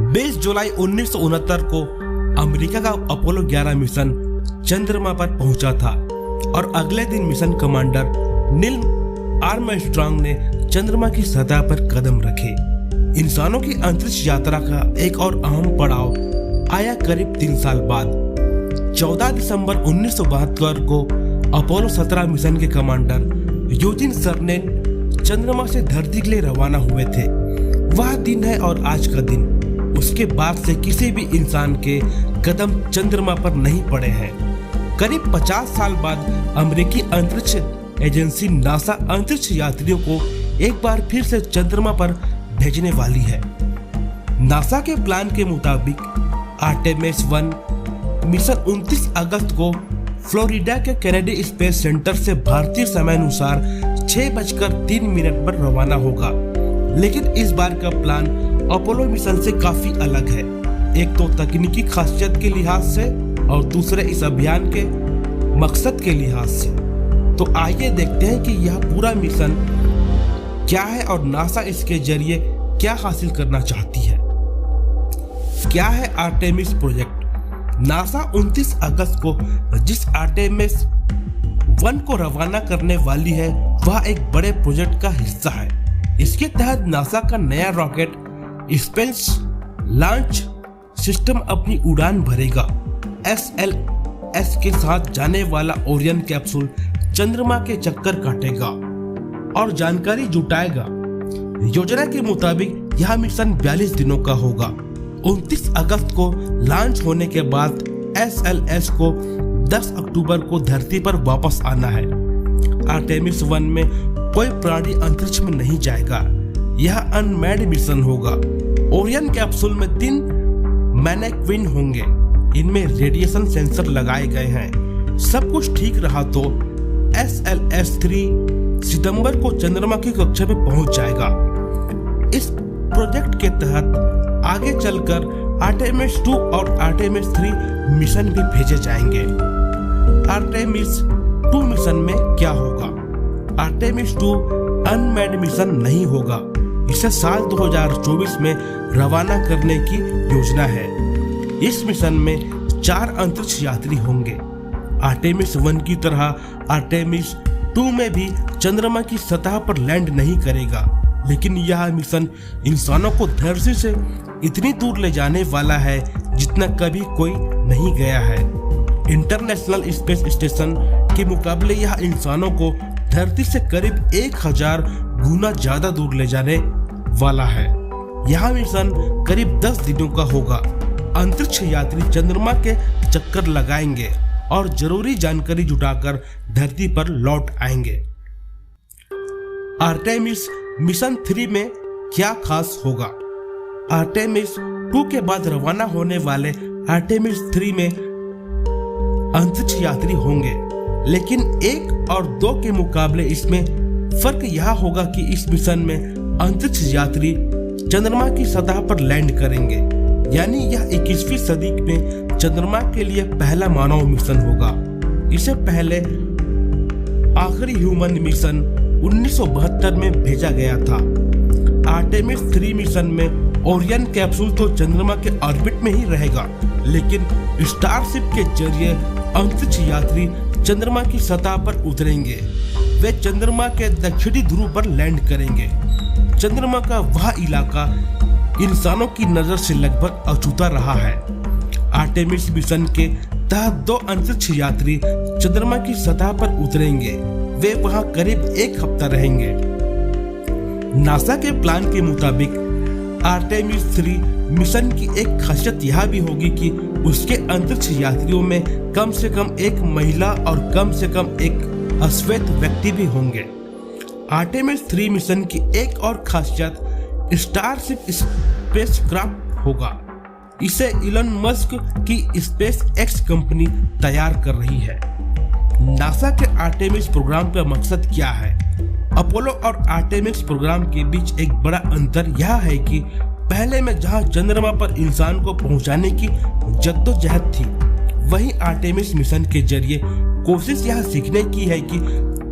20 जुलाई 1969 को अमेरिका का Apollo 11 mission चंद्रमा पर पहुंचा था और अगले दिन मिशन कमांडर नील आर्मस्ट्रांग ने चंद्रमा की सतह पर कदम रखे। इंसानों की अंतरिक्ष यात्रा का एक और अहम पड़ाव आया करीब 3 साल बाद। 14 दिसंबर 1972 को अपोलो 17 मिशन के कमांडर यूजिन सर्नेन चंद्रमा से धरती के लिए रवाना हुए थे। वह दिन है और आज का दिन। उसके बाद से किसी भी इंसान के कदम चंद्रमा पर नहीं पड़े हैं। करीब 50 साल बाद अमेरिकी अंतरिक्ष एजेंसी नासा अंतरिक्ष यात्रियों को एक बार फिर से चंद्रमा पर भेजने वाली है। नासा के प्लान के मुताबिक आर्टेमिस 1 मिशन 29 अगस्त को फ्लोरिडा के केनेडी स्पेस सेंटर से भारतीय समय अनुसार 6:03 पर रवाना होगा। लेकिन इस बार का प्लान अपोलो मिशन से काफी अलग है। एक तो तकनीकी खासियत के लिहाज से और दूसरे इस अभियान के मकसद के लिहाज से। तो आइए देखते हैं कि यह पूरा मिशन क्या है और नासा इसके जरिए क्या हासिल करना चाहती है। क्या है आर्टेमिस प्रोजेक्ट? नासा 29 अगस्त को जिस आर्टेमिस 1 को रवाना करने वाली है वह एक बड़े प्रोजेक्ट का हिस्सा है। इसके तहत नासा का नया रॉकेट स्पेस लॉन्च सिस्टम अपनी उड़ान भरेगा। SLS के साथ जाने वाला ओरियन कैप्सूल चंद्रमा के चक्कर काटेगा और जानकारी जुटाएगा। योजना के मुताबिक यह मिशन 42 दिनों का होगा। 29 अगस्त को लॉन्च होने के बाद SLS को 10 अक्टूबर को धरती पर वापस आना है। आर्टेमिस 1 में कोई प्राणी अंतरिक्ष में नहीं जाएगा। यह अनमैन्ड मिशन होगा। ओरियन कैप्सूल में 3 मैनेक्विन होंगे। इनमें रेडिएशन सेंसर लगाए गए हैं। सब कुछ ठीक रहा तो SLS-3 सितंबर को चंद्रमा की कक्षा में पहुंच जाएगा। इस प्रोजेक्ट के तहत आगे चलकर आर्टेमिस 2 और आर्टेमिस 3 मिशन भी भेजे जाएंगे। आर्टेमिस 2 मिशन में क्या होगा? आर्टेमिस 2 अनमैन्ड मिशन नहीं होगा। इसे साल 2024 में रवाना करने की योजना है। इस मिशन में 4 अंतरिक्ष यात्री होंगे। आर्टेमिस 1 की तरह आर्टेमिस 2 में भी चंद्रमा की सतह पर लैंड नहीं करेगा, लेकिन यह मिशन इंसानों को धरती से इतनी दूर ले जाने वाला है जितना कभी कोई नहीं गया है। इंटरनेशनल स्पेस स्टेशन के मुकाबले यह इंसानों को धरती से करीब 1000 गुना ज्यादा दूर ले जाने वाला है। यह मिशन करीब 10 दिनों का होगा। अंतरिक्ष यात्री चंद्रमा के चक्कर लगाएंगे और जरूरी जानकारी जुटाकर धरती पर लौट आएंगे। आर्टेमिस मिशन 3 में क्या खास होगा? आर्टेमिस 2 के बाद रवाना होने वाले आर्टेमिस 3 में अंतरिक्ष यात्री होंगे, लेकिन 1 और 2 के मुकाबले इसमें फर्क यह होगा कि इस मिशन में अंतरिक्ष यात्री चंद्रमा की सतह पर लैंड करेंगे। यानी यह 21वीं सदी में चंद्रमा के लिए पहला मानव मिशन होगा। इसे पहले आखिरी ह्यूमन मिशन 1972 में भेजा गया था। आर्टेमिस 3 मिशन में ओरियन कैप्सूल तो चंद्रमा के ऑर्बिट में ही रहेगा, लेकिन स्टारशिप के जरिए अंतरिक्ष यात्री चंद्रमा की सतह पर उतरेंगे। वे चंद्रमा के दक्षिणी ध्रुव पर लैंड करेंगे। चंद्रमा का वह इलाका इंसानों की नजर से लगभग अछूता रहा है। आर्टेमिस मिशन के तहत 2 अंतरिक्ष यात्री चंद्रमा की सतह पर उतरेंगे। वे वहां करीब 1 हफ्ता रहेंगे। नासा के प्लान के मुताबिक आर्टेमिस 3 मिशन की एक खासियत यह भी होगी कि उसके अंतरिक्ष यात्रियों में कम से कम 1 महिला और कम से कम 1 अश्वेत व्यक्ति भी होंगे। आर्टेमिस 3 मिशन की एक और खासियत स्टारशिप स्पेसक्राफ्ट होगा। इसे इलन मस्क की स्पेस एक्स कंपनी तैयार कर रही है। नासा के आर्टेमिस प्रोग्राम का मकसद क्या है? अपोलो और आर्टेमिस प्रोग्राम के बीच एक बड़ा अंतर यह है कि पहले में जहां चंद्रमा पर इंसान को पहुंचाने की जद्दोजहद थी, वहीं आर्टेमिस मिशन के जरिए कोशिश यह सीखने की है कि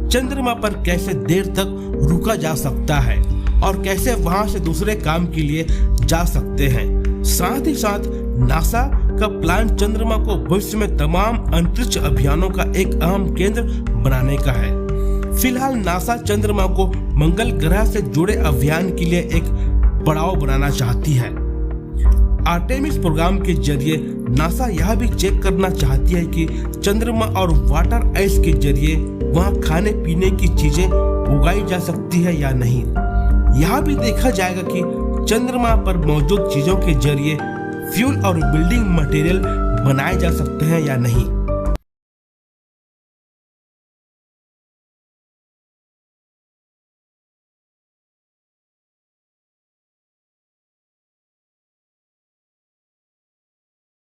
चंद्रमा पर कैसे देर तक रुका जा सकता है और कैसे वहां से दूसरे काम के लिए जा सकते हैं। साथ ही साथ नासा का प्लान चंद्रमा को भविष्य में तमाम अंतरिक्ष अभियानों का एक अहम केंद्र बनाने का है। फिलहाल नासा चंद्रमा को मंगल ग्रह से जुड़े अभियान के लिए एक पड़ाव बनाना चाहती है। आर्टेमिस प्रोग्राम के जरिए नासा यह भी चेक करना चाहती है कि चंद्रमा और वाटर आइस के जरिए वहां खाने पीने की चीजें उगाई जा सकती है या नहीं। यह भी देखा जाएगा कि चंद्रमा पर मौजूद चीजों के जरिए फ्यूल और बिल्डिंग मटेरियल बनाए जा सकते हैं या नहीं।